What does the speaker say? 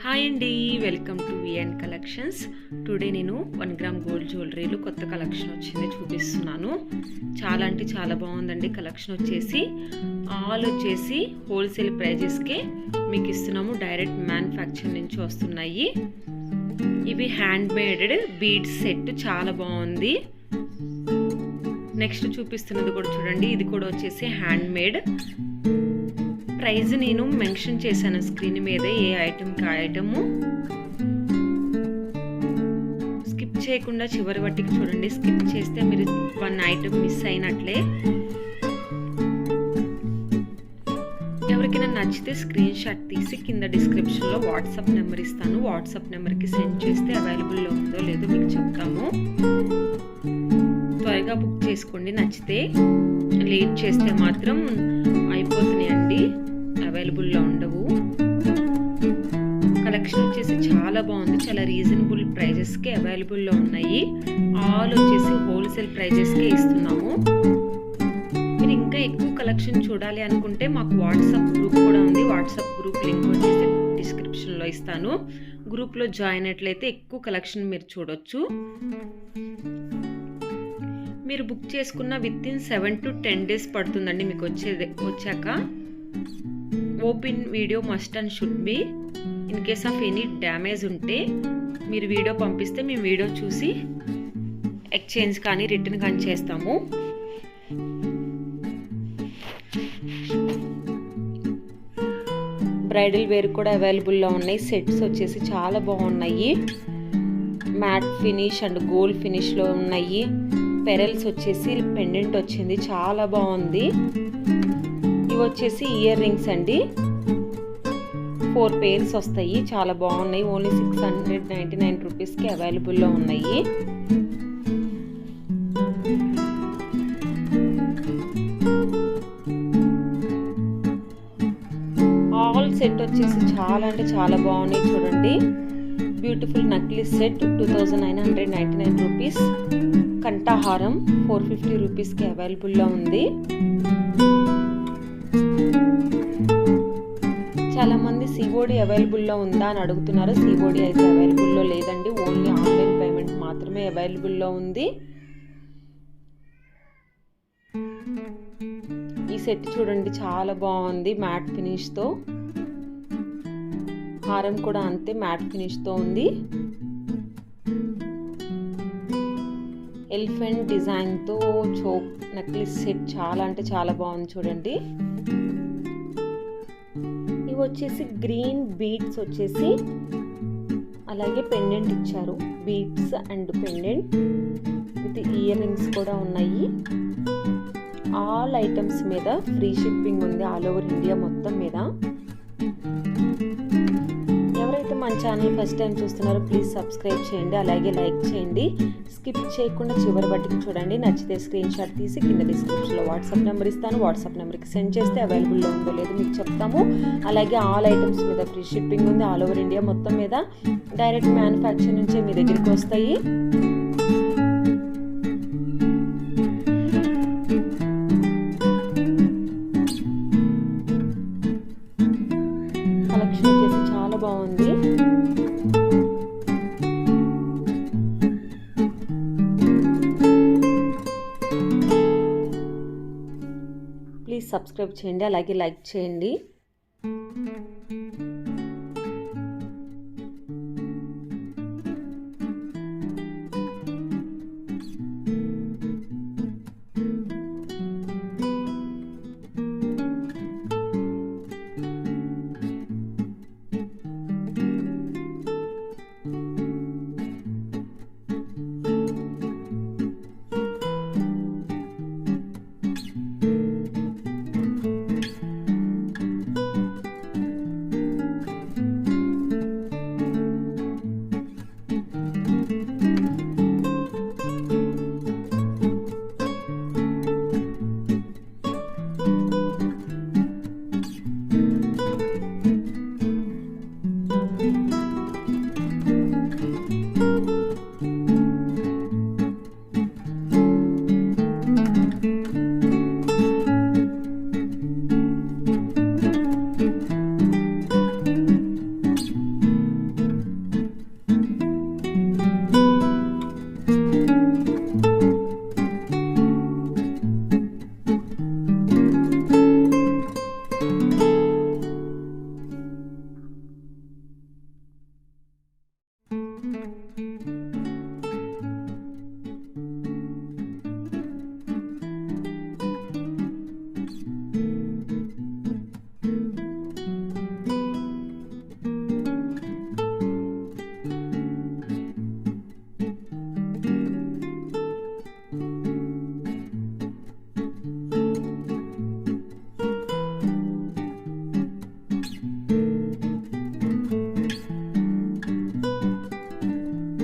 Hi అండి, welcome to VN collections. Today నేను 1 gram gold జ్యువెలరీలో కొత్త కలెక్షన్ వచ్చింది చూపిస్తున్నాను. చాలా అంటే చాలా బాగుందండి. కలెక్షన్ వచ్చేసి ఆల్ వచ్చేసి హోల్సేల్ ప్రైజెస్కే మీకు ఇస్తున్నాము. డైరెక్ట్ మ్యానుఫ్యాక్చర్ నుంచి వస్తున్నాయి. ఇవి హ్యాండ్ మేడెడ్ బీడ్స్ సెట్ చాలా బాగుంది. నెక్స్ట్ చూపిస్తున్నది కూడా చూడండి. ఇది కూడా వచ్చేసి హ్యాండ్ మేడ్. ప్రైజ్ నేను మెన్షన్ చేశాను స్క్రీన్ మీద, ఏ ఐటెంకి ఆ ఐటము. స్కిప్ చేయకుండా చివరి వట్టికి చూడండి. స్కిప్ చేస్తే మీరు 1 ఐటెం మిస్ అయినట్లే. ఎవరికైనా నచ్చితే స్క్రీన్ షాట్ తీసి కింద డిస్క్రిప్షన్లో వాట్సాప్ నెంబర్ ఇస్తాను. వాట్సాప్ నెంబర్కి సెండ్ చేస్తే అవైలబుల్లో ఉందో లేదో మీకు చెప్తాము. త్వరగా బుక్ చేసుకోండి నచ్చితే. లేట్ చేస్తే మాత్రం అయిపోతున్నాయండి, అవైలబుల్లో ఉండవు. కలెక్షన్ వచ్చేసి చాలా బాగుంది. చాలా రీజనబుల్ ప్రైజెస్కి అవైలబుల్లో ఉన్నాయి. ఆల్ వచ్చేసి హోల్సేల్ ప్రైజెస్కే ఇస్తున్నాము. మీరు ఇంకా ఎక్కువ కలెక్షన్ చూడాలి అనుకుంటే మాకు వాట్సాప్ గ్రూప్ కూడా ఉంది. వాట్సాప్ గ్రూప్ లింక్ వచ్చేసి డిస్క్రిప్షన్లో ఇస్తాను. గ్రూప్లో జాయిన్ అయినట్లయితే ఎక్కువ కలెక్షన్ మీరు చూడొచ్చు. మీరు బుక్ చేసుకున్న వితిన్ 7 to 10 days పడుతుందండి మీకు వచ్చాక. Open video must and should be. In case of any damage ఉంటే మీరు వీడియో పంపిస్తే మేము వీడియో చూసి ఎక్స్చేంజ్ కానీ రిటర్న్ కానీ చేస్తాము. బ్రైడల్ వేర్ కూడా అవైలబుల్లో ఉన్నాయి. సెట్స్ వచ్చేసి చాలా బాగున్నాయి. మ్యాట్ ఫినిష్ అండ్ గోల్డ్ ఫినిష్లో ఉన్నాయి. పెరల్స్ వచ్చేసి పెండెంట్ వచ్చింది, చాలా బాగుంది. ఇవి వచ్చేసి ఇయర్ రింగ్స్ అండి. 4 pairs వస్తాయి, చాలా బాగున్నాయి. ఓన్లీ 699 రూపీస్కి అవైలబుల్లో ఉన్నాయి. ఆల్ సెట్ వచ్చేసి చాలా అంటే చాలా బాగున్నాయి చూడండి. Beautiful necklace set 2999 rupees. కంఠహారం 450 రూపీస్కి అవైలబుల్లో ఉంది. చాలామంది సిఓడి అవైలబుల్లో ఉందా అని అడుగుతున్నారు. సిఓడి అయితే అవైలబుల్లో లేదండి, ఓన్లీ ఆన్లైన్ పేమెంట్ మాత్రమే అవైలబుల్లో ఉంది. ఈ సెట్ చూడండి చాలా బాగుంది, మ్యాట్ ఫినిష్తో. హారం కూడా అంతే మ్యాట్ ఫినిష్తో ఉంది. ఎలిఫెంట్ డిజైన్తో చోక్ నెక్లెస్ సెట్ చాలా అంటే చాలా బాగుంది చూడండి. ఇవి వచ్చేసి గ్రీన్ బీడ్స్ వచ్చేసి అలాగే పెండెంట్ ఇచ్చారు. Beads and pendant with ear rings కూడా ఉన్నాయి. ఆల్ ఐటమ్స్ మీద ఫ్రీ షిప్పింగ్ ఉంది, ఆల్ ఓవర్ ఇండియా మొత్తం మీద. ఎవరైతే మన ఛానల్ ఫస్ట్ టైం చూస్తున్నారో ప్లీజ్ సబ్స్క్రైబ్ చేయండి, అలాగే లైక్ చేయండి. స్కిప్ చేయకుండా చివరి బట్టికి చూడండి. నచ్చితే స్క్రీన్ షాట్ తీసి కింద డిస్క్రిప్షన్లో వాట్సాప్ నెంబర్ ఇస్తాను. వాట్సాప్ నెంబర్కి సెండ్ చేస్తే అవైలబుల్లో ఉందో లేదో మీకు చెప్తాము. అలాగే ఆల్ ఐటమ్స్ మీద ఫ్రీ షిప్పింగ్ ఉంది, ఆల్ ఓవర్ ఇండియా మొత్తం మీద. డైరెక్ట్ మ్యానుఫ్యాక్చర్ నుంచే మీ దగ్గరికి వస్తాయి. కలెక్షన్ వచ్చేసి చాలా బాగుంది. ప్లీజ్ సబ్స్క్రైబ్ చేయండి, అలాగే లైక్ చేయండి.